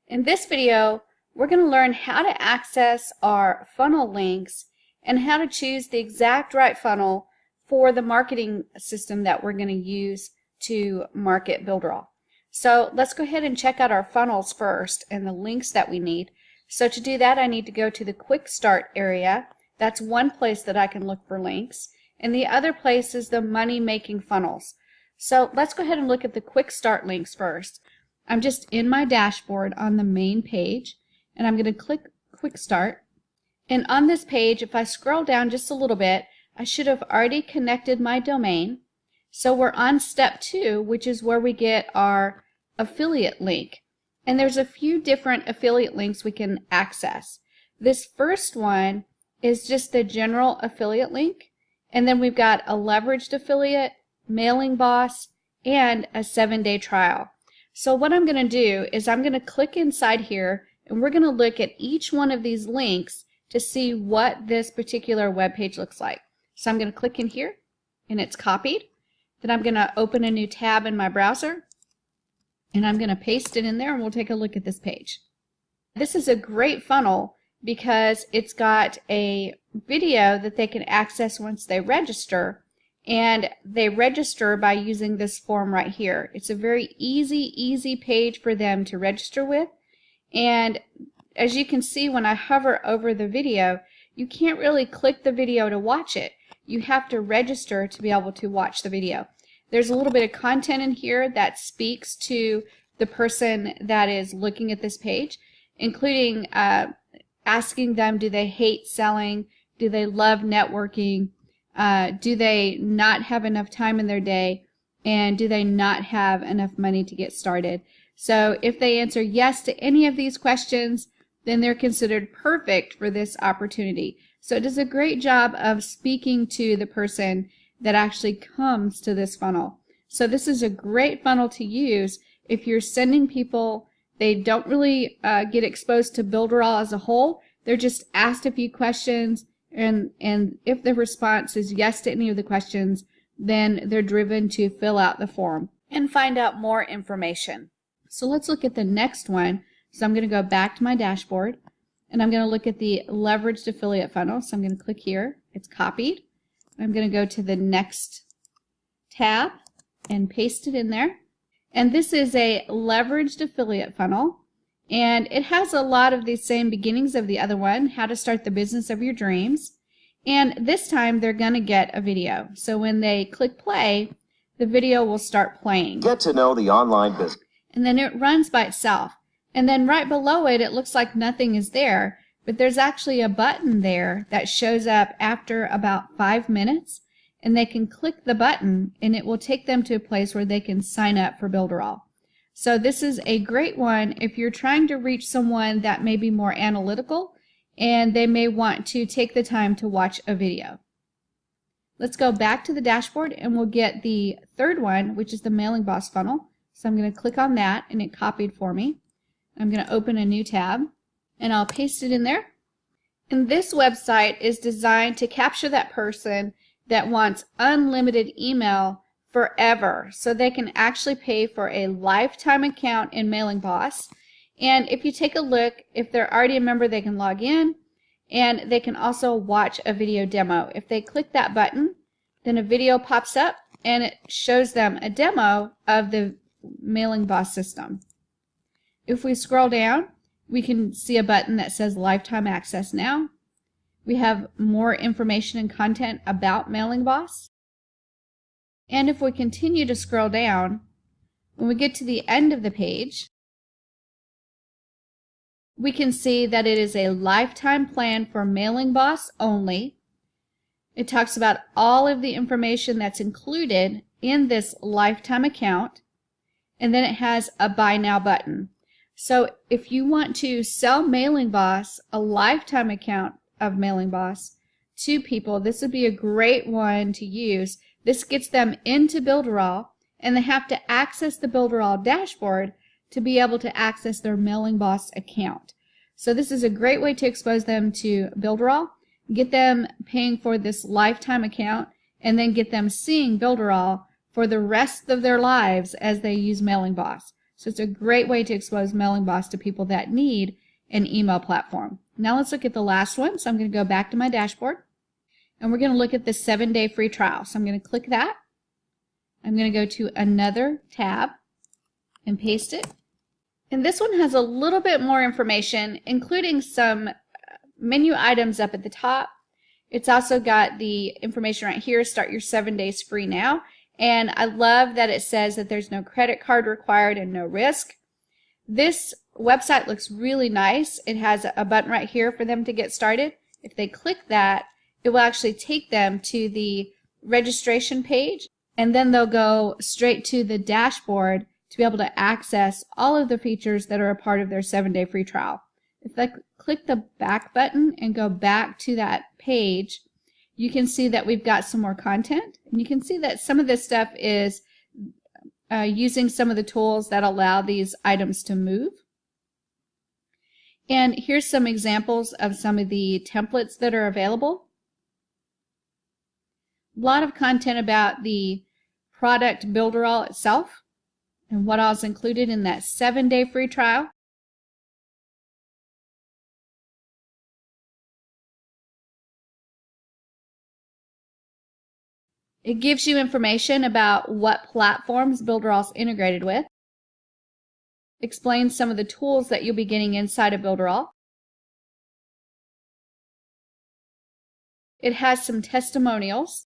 In this video, we're going to learn how to access our funnel links and how to choose the exact right funnel for the marketing system that we're going to use to market Builderall. So let's go ahead and check out our funnels first and the links that we need. So to do that, I need to go to the Quick Start area. That's one place that I can look for links. And the other place is the money-making funnels. So let's go ahead and look at the Quick Start links first. I'm just in my dashboard on the main page, and I'm going to click Quick Start. And on this page, if I scroll down just a little bit, I should have already connected my domain. So we're on step 2, which is where we get our affiliate link. And there's a few different affiliate links we can access. This first one is just the general affiliate link. And then we've got a leveraged affiliate, mailing boss, and a 7-day trial. So what I'm going to do is I'm going to click inside here, and we're going to look at each one of these links to see what this particular web page looks like. So I'm going to click in here, and it's copied. Then I'm going to open a new tab in my browser, and I'm going to paste it in there, and we'll take a look at this page. This is a great funnel because it's got a video that they can access once they register, and they register by using this form right here. It's a very easy page for them to register with, and as you can see when I hover over the video, you can't really click the video to watch it. You have to register to be able to watch the video. There's a little bit of content in here that speaks to the person that is looking at this page, including asking them, do they hate selling? Do they love networking? Do they not have enough time in their day? And do they not have enough money to get started? So if they answer yes to any of these questions, then they're considered perfect for this opportunity. So it does a great job of speaking to the person that actually comes to this funnel. So this is a great funnel to use if you're sending people, they don't really get exposed to Builderall as a whole. They're just asked a few questions, and if the response is yes to any of the questions, then they're driven to fill out the form and find out more information. So let's look at the next one. So I'm going to go back to my dashboard, and I'm going to look at the leveraged affiliate funnel. So I'm going to click here. It's copied. I'm going to go to the next tab and paste it in there. And this is a leveraged affiliate funnel, and it has a lot of the same beginnings of the other one, how to start the business of your dreams. And this time they're going to get a video. So when they click play, the video will start playing. Get to know the online business. And then it runs by itself. And then right below it, it looks like nothing is there, but there's actually a button there that shows up after about 5 minutes, and they can click the button and it will take them to a place where they can sign up for Builderall. So this is a great one if you're trying to reach someone that may be more analytical and they may want to take the time to watch a video. Let's go back to the dashboard and we'll get the third one, which is the mailing boss funnel. So I'm going to click on that, and it copied for me. I'm going to open a new tab, and I'll paste it in there. And this website is designed to capture that person that wants unlimited email forever, so they can actually pay for a lifetime account in Mailing Boss. And if you take a look, if they're already a member, they can log in, and they can also watch a video demo. If they click that button, then a video pops up, and it shows them a demo of the Mailing Boss system. If we scroll down, we can see a button that says Lifetime Access Now. We have more information and content about Mailing Boss. And if we continue to scroll down, when we get to the end of the page, we can see that it is a lifetime plan for Mailing Boss only. It talks about all of the information that's included in this lifetime account, and then it has a Buy Now button. So if you want to sell Mailing Boss, a lifetime account of Mailing Boss, to people, this would be a great one to use. This gets them into Builderall, and they have to access the Builderall dashboard to be able to access their Mailing Boss account. So this is a great way to expose them to Builderall, get them paying for this lifetime account, and then get them seeing Builderall for the rest of their lives as they use Mailing Boss. So it's a great way to expose Mailing Boss to people that need an email platform. Now let's look at the last one. So I'm going to go back to my dashboard, and we're going to look at the 7-day free trial. So I'm going to click that. I'm going to go to another tab and paste it. And this one has a little bit more information, including some menu items up at the top. It's also got the information right here, start your 7 days free now. And I love that it says that there's no credit card required and no risk. This website looks really nice. It has a button right here for them to get started. If they click that, it will actually take them to the registration page, and then they'll go straight to the dashboard to be able to access all of the features that are a part of their 7-day free trial. If they click the back button and go back to that page, you can see that we've got some more content, and you can see that some of this stuff is using some of the tools that allow these items to move. And here's some examples of some of the templates that are available. A lot of content about the product Builderall itself and what all is included in that 7-day free trial. It gives you information about what platforms Builderall is integrated with. Explains some of the tools that you'll be getting inside of Builderall. It has some testimonials.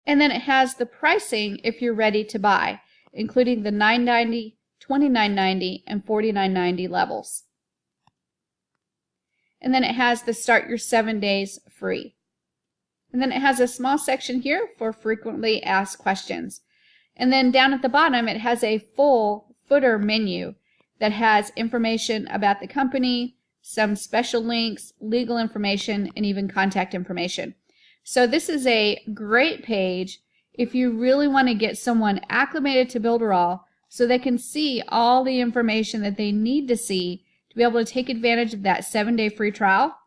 And then it has the pricing if you're ready to buy, including the $9.90, $29.90, and $49.90 levels. And then it has the start your 7 days free. And then it has a small section here for frequently asked questions. And then down at the bottom, it has a full footer menu that has information about the company, some special links, legal information, and even contact information. So this is a great page if you really want to get someone acclimated to Builderall so they can see all the information that they need to see to be able to take advantage of that 7-day free trial.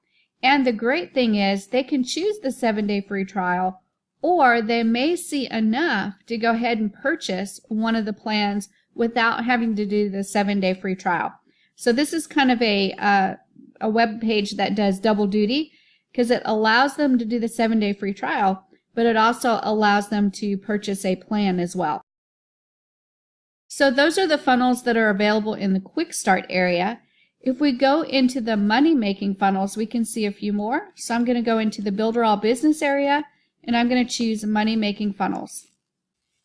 And the great thing is they can choose the 7-day free trial, or they may see enough to go ahead and purchase one of the plans without having to do the 7-day free trial. So this is kind of a web page that does double duty, because it allows them to do the 7-day free trial, but it also allows them to purchase a plan as well. So those are the funnels that are available in the Quick Start area. If we go into the money-making funnels, we can see a few more. So I'm going to go into the Builderall Business area, and I'm going to choose money-making funnels.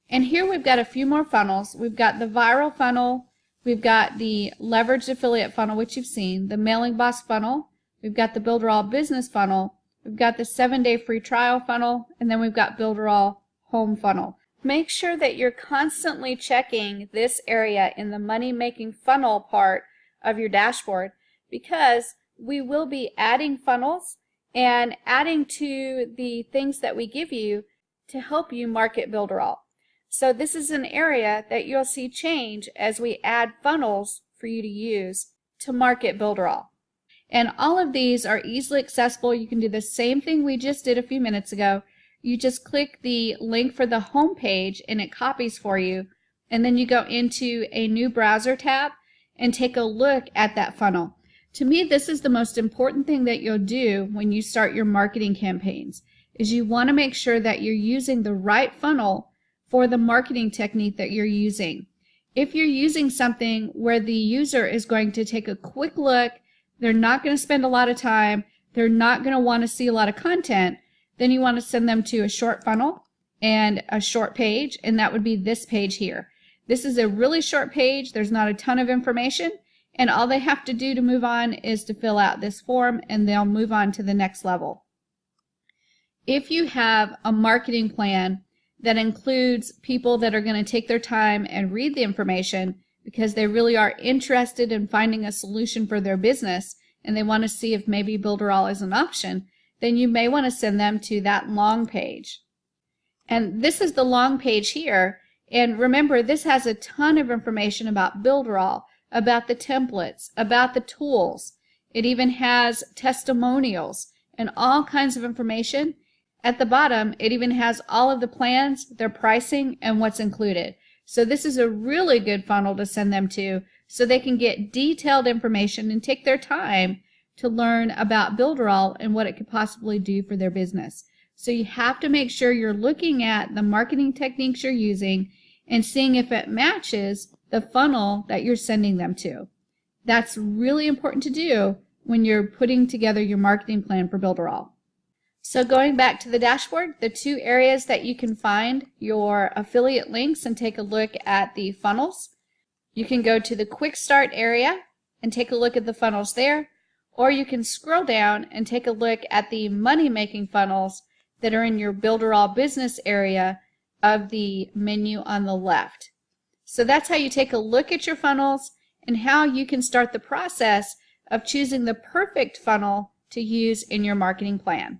And here we've got a few more funnels. We've got the viral funnel, we've got the leveraged affiliate funnel, which you've seen, the Mailing Boss funnel, we've got the Builderall Business funnel, we've got the 7-day free trial funnel, and then we've got Builderall Home funnel. Make sure that you're constantly checking this area in the money-making funnel part of your dashboard, because we will be adding funnels and adding to the things that we give you to help you market Builderall. So this is an area that you'll see change as we add funnels for you to use to market Builderall. And all of these are easily accessible. You can do the same thing we just did a few minutes ago. You just click the link for the home page and it copies for you, and then you go into a new browser tab and take a look at that funnel. To me, this is the most important thing that you'll do when you start your marketing campaigns, is you want to make sure that you're using the right funnel for the marketing technique that you're using. If you're using something where the user is going to take a quick look, they're not going to spend a lot of time, they're not going to want to see a lot of content, then you want to send them to a short funnel and a short page, and that would be this page here. This is a really short page. There's not a ton of information, and all they have to do to move on is to fill out this form, and they'll move on to the next level. If you have a marketing plan that includes people that are going to take their time and read the information because they really are interested in finding a solution for their business and they want to see if maybe Builderall is an option, then you may want to send them to that long page. And this is the long page here. And remember, this has a ton of information about Builderall, about the templates, about the tools. It even has testimonials and all kinds of information. At the bottom, it even has all of the plans, their pricing, and what's included. So this is a really good funnel to send them to so they can get detailed information and take their time to learn about Builderall and what it could possibly do for their business. So you have to make sure you're looking at the marketing techniques you're using and seeing if it matches the funnel that you're sending them to. That's really important to do when you're putting together your marketing plan for Builderall. So going back to the dashboard, the two areas that you can find your affiliate links and take a look at the funnels. You can go to the Quick Start area and take a look at the funnels there, or you can scroll down and take a look at the money-making funnels that are in your Builderall business area of the menu on the left. So that's how you take a look at your funnels and how you can start the process of choosing the perfect funnel to use in your marketing plan.